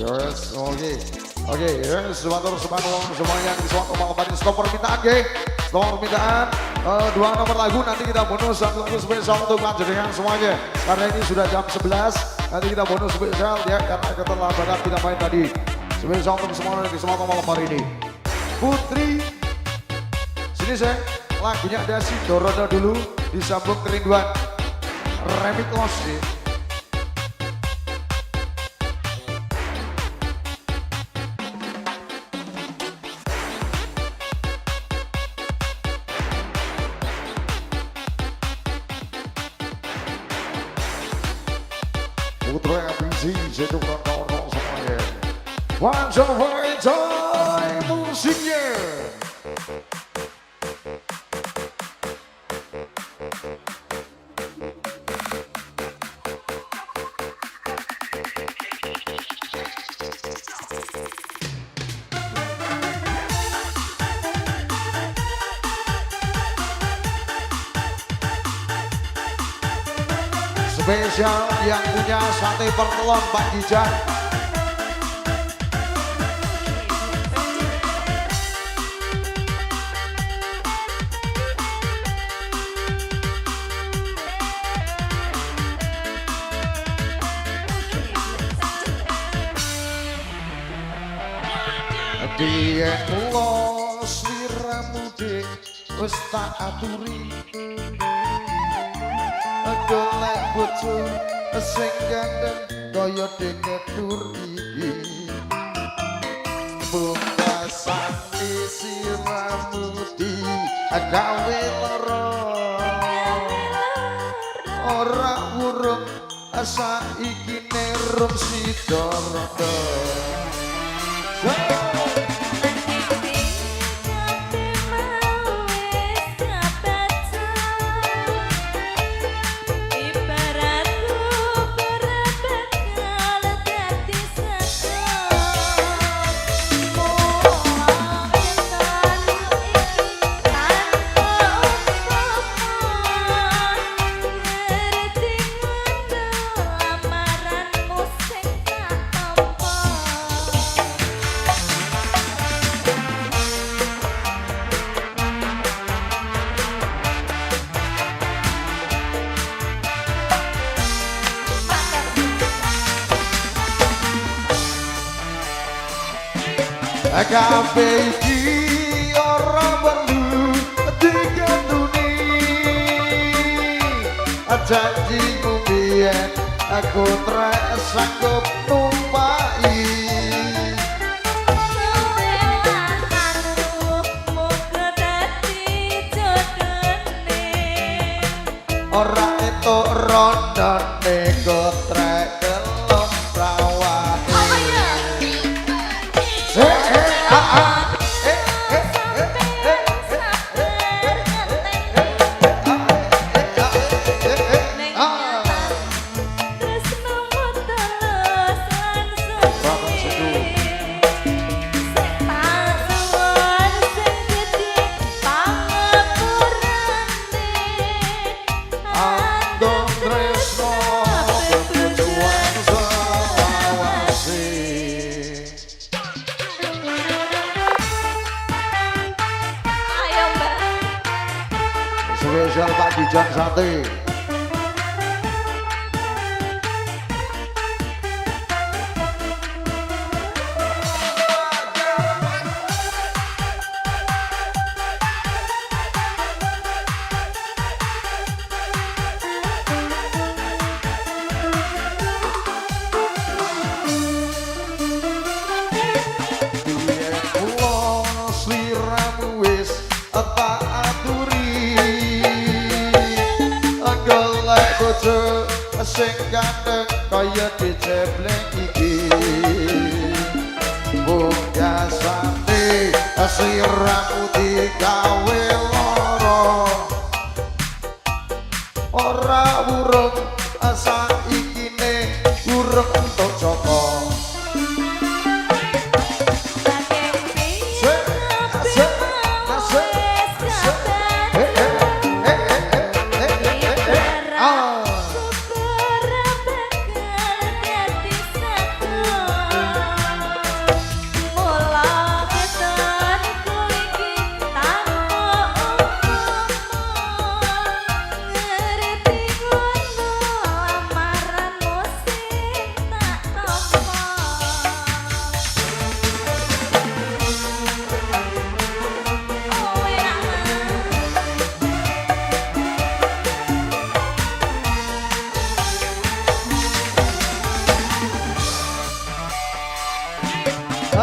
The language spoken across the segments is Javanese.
Yes, oke. Oke, yes, semangat semuanya di suatu malam hari stop permintaan, oke. Stop permintaan, dua nomor lagu nanti kita bonus satu lagu spesial untuk panjenengan semuanya. Karena ini sudah jam 11, nanti kita bonus spesial ya karena keterlambatan kita main tadi. Spesial untuk semua di suatu malam hari ini. Putri, sini saya lagunya ada si Dorono dulu disambung kerinduan remix los nih. Putra yang busy, saya coba nonton semuanya. Once over time musiknya. Spesial yang punya sate pertelon Pak Gijan. Dia ulos liramu dik wis tak aturi. Golek bojo sing gandeng kaya dene duri. Pungkasane siramu di gawe lara. Ora urung saiki nerum sidorodo. Kabeh iki ora perlu digantuni. Janjimu biyen aku trek sanggup numpai. Ora entuk rondone kotrek kelon prawane. Spesial Pak Gijan Sate. Sing gandeng kaya diceblek iki. Pungkasane siramu digawe lara. Ora urung saiki ne urung entuk joko.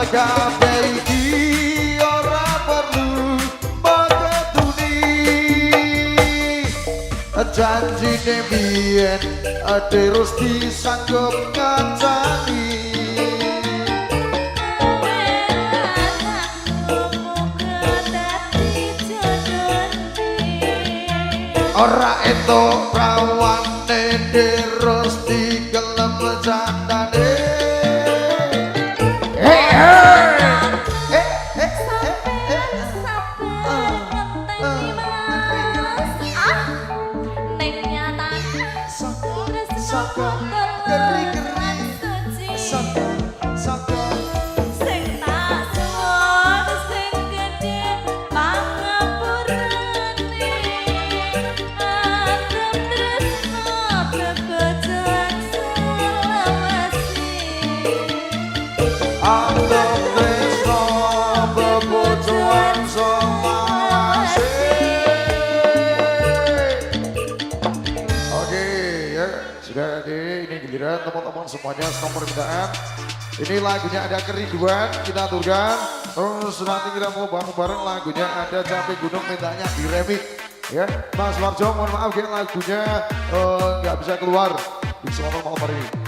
kabeh iki ora perlu paketuni janjine biyen terus disanggup ngancani ora entuk rawane terus digelem jandane teman-teman semuanya nomor permintaan ini lagunya ada kerinduan kita aturkan terus nanti kita mau bareng-bareng lagunya ada Capek Gunung mintanya di remix ya Mas Warjo mohon maaf ya lagunya nggak bisa keluar di semua malam hari ini.